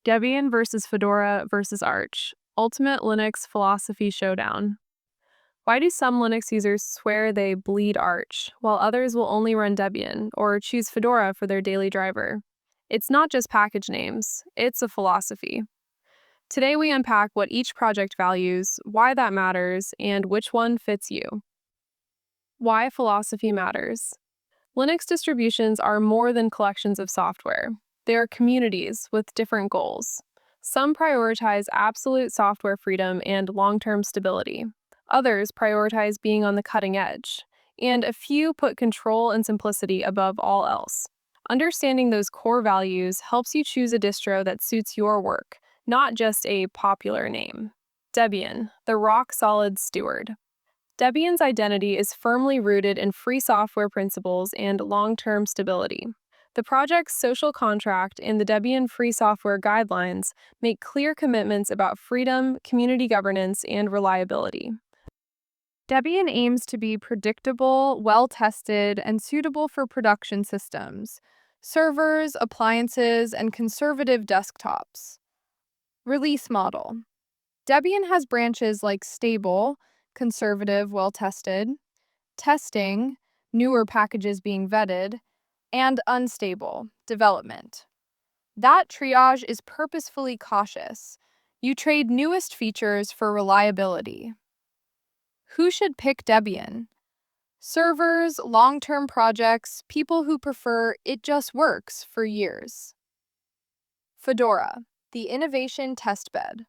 Debian versus Fedora versus Arch. Ultimate Linux Philosophy Showdown. Why do some Linux users swear they bleed Arch, while others will only run Debian or choose Fedora for their daily driver? It's not just package names, it's a philosophy. Today we unpack what each project values, why that matters, and which one fits you. Why philosophy matters. Linux distributions are more than collections of software. They are communities with different goals. Some prioritize absolute software freedom and long-term stability. Others prioritize being on the cutting edge. And a few put control and simplicity above all else. Understanding those core values helps you choose a distro that suits your work, not just a popular name. Debian, the rock-solid steward. Debian's identity is firmly rooted in free software principles and long-term stability. The project's social contract and the Debian Free Software Guidelines make clear commitments about freedom, community governance, and reliability. Debian aims to be predictable, well-tested, and suitable for production systems, servers, appliances, and conservative desktops. Release model. Debian has branches like stable, conservative, well-tested, testing, newer packages being vetted, and unstable, development. That triage is purposefully cautious. You trade newest features for reliability. Who should pick Debian? Servers, long-term projects, people who prefer it just works for years. Fedora, the innovation testbed.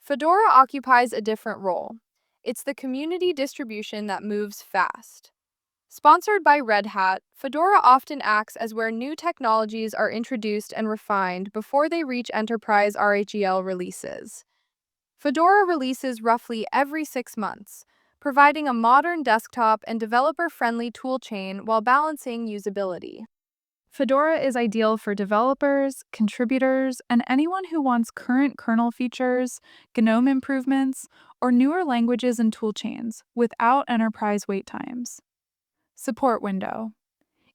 Fedora occupies a different role. It's the community distribution that moves fast. Sponsored by Red Hat, Fedora often acts as where new technologies are introduced and refined before they reach enterprise RHEL releases. Fedora releases roughly every 6 months, providing a modern desktop and developer-friendly toolchain while balancing usability. Fedora is ideal for developers, contributors, and anyone who wants current kernel features, GNOME improvements, or newer languages and toolchains without enterprise wait times. Support window.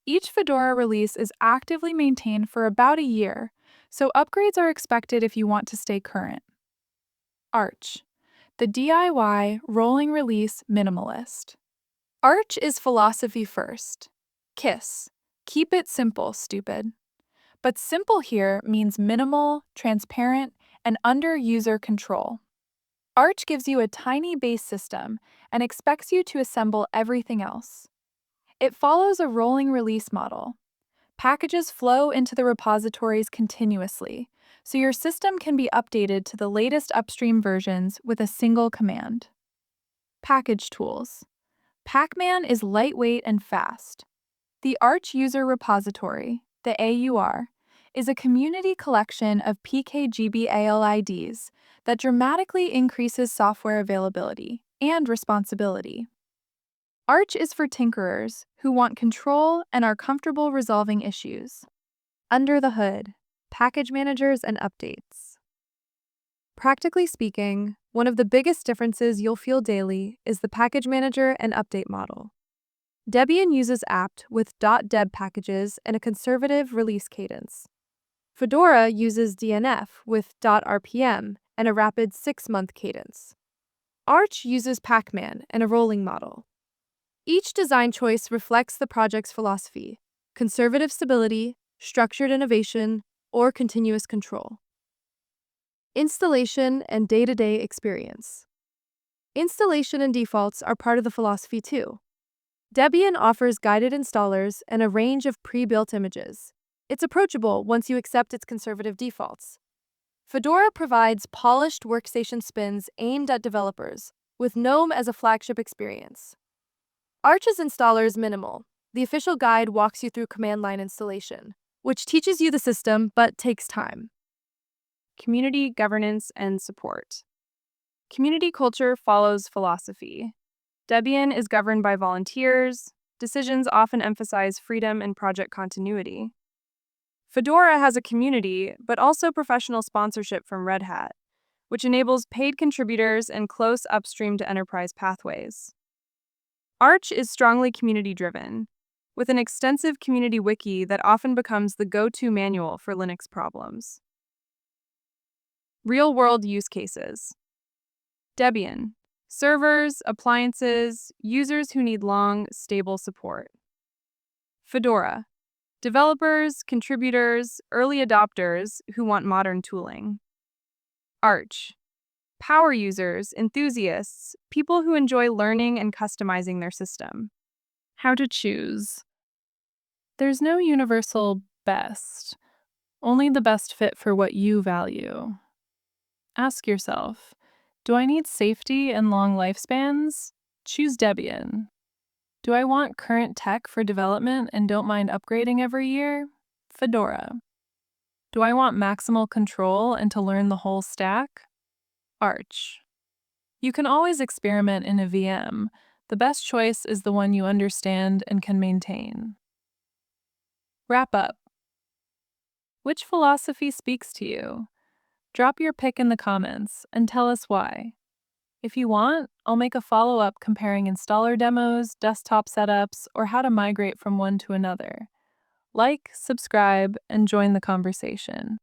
Each Fedora release is actively maintained for about a year, so upgrades are expected if you want to stay current. Arch, the DIY rolling release minimalist. Arch is philosophy first. KISS. Keep it simple, stupid. But simple here means minimal, transparent, and under user control. Arch gives you a tiny base system and expects you to assemble everything else. It follows a rolling release model. Packages flow into the repositories continuously, so your system can be updated to the latest upstream versions with a single command. Package tools. Pacman is lightweight and fast. The Arch User Repository, the AUR, is a community collection of PKGBALIDs that dramatically increases software availability and responsibility. Arch is for tinkerers who want control and are comfortable resolving issues. Under the hood, package managers and updates. Practically speaking, one of the biggest differences you'll feel daily is the package manager and update model. Debian uses apt with .deb packages and a conservative release cadence. Fedora uses DNF with .rpm and a rapid 6-month cadence. Arch uses pacman and a rolling model. Each design choice reflects the project's philosophy: conservative stability, structured innovation, or continuous control. Installation and day-to-day experience. Installation and defaults are part of the philosophy too. Debian offers guided installers and a range of pre-built images. It's approachable once you accept its conservative defaults. Fedora provides polished workstation spins aimed at developers, with GNOME as a flagship experience. Arch's installer is minimal. The official guide walks you through command line installation, which teaches you the system but takes time. Community governance and support. Community culture follows philosophy. Debian is governed by volunteers. Decisions often emphasize freedom and project continuity. Fedora has a community, but also professional sponsorship from Red Hat, which enables paid contributors and close upstream to enterprise pathways. Arch is strongly community-driven, with an extensive community wiki that often becomes the go-to manual for Linux problems. Real-world use cases. Debian. Servers, appliances, users who need long, stable support. Fedora. Developers, contributors, early adopters who want modern tooling. Arch. Power users, enthusiasts, people who enjoy learning and customizing their system. How to choose. There's no universal best, only the best fit for what you value. Ask yourself, do I need safety and long lifespans? Choose Debian. Do I want current tech for development and don't mind upgrading every year? Fedora. Do I want maximal control and to learn the whole stack? Arch. You can always experiment in a VM. The best choice is the one you understand and can maintain. Wrap up. Which philosophy speaks to you? Drop your pick in the comments and tell us why. If you want, I'll make a follow-up comparing installer demos, desktop setups, or how to migrate from one to another. Like, subscribe, and join the conversation.